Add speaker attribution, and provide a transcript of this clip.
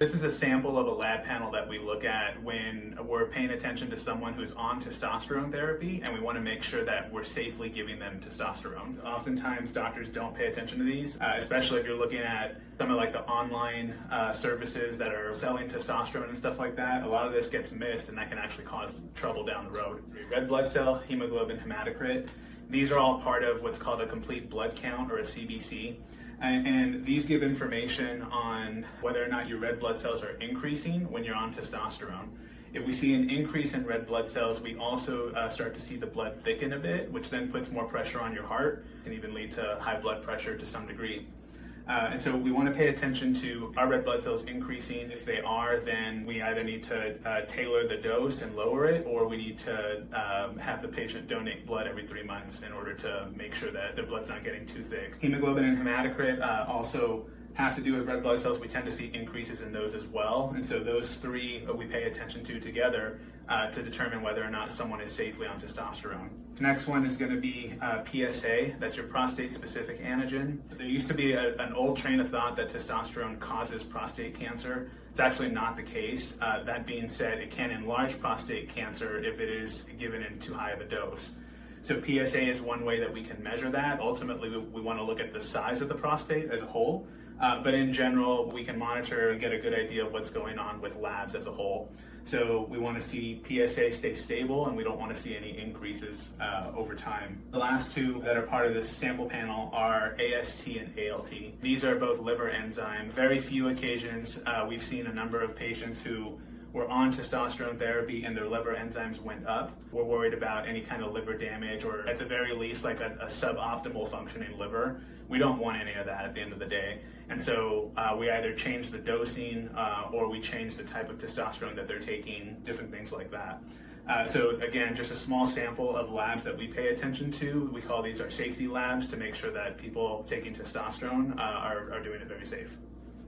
Speaker 1: This is a sample of a lab panel that we look at when we're paying attention to someone who's on testosterone therapy, and we want to make sure that we're safely giving them testosterone. Oftentimes, doctors don't pay attention to these, especially if you're looking at some of like the online services that are selling testosterone and stuff like that. A lot of this gets missed, and that can actually cause trouble down the road. Red blood cell, hemoglobin, hematocrit. These are all part of what's called a complete blood count, or a CBC. And these give information on whether or not your red blood cells are increasing when you're on testosterone. If we see an increase in red blood cells, we also start to see the blood thicken a bit, which then puts more pressure on your heart and even lead to high blood pressure to some degree. And so we want to pay attention to our red blood cells increasing. If they are, then we either need to tailor the dose and lower it, or we need to have the patient donate blood every 3 months in order to make sure that their blood's not getting too thick. Hemoglobin and hematocrit also have to do with red blood cells. We tend to see increases in those as well. And so those three we pay attention to together to determine whether or not someone is safely on testosterone. The next one is going to be PSA. That's your prostate-specific antigen. There used to be an old train of thought that testosterone causes prostate cancer. It's actually not the case. That being said, it can enlarge prostate cancer if it is given in too high of a dose. So PSA is one way that we can measure that. Ultimately, we want to look at the size of the prostate as a whole. But in general, we can monitor and get a good idea of what's going on with labs as a whole. So we want to see PSA stay stable, and we don't want to see any increases over time. The last two that are part of this sample panel are AST and ALT. These are both liver enzymes. Very few occasions we've seen a number of patients who were on testosterone therapy and their liver enzymes went up. We're worried about any kind of liver damage, or at the very least like a suboptimal functioning liver. We don't want any of that at the end of the day. And so we either change the dosing or we change the type of testosterone that they're taking, different things like that. So again, just a small sample of labs that we pay attention to. We call these our safety labs to make sure that people taking testosterone are doing it very safe.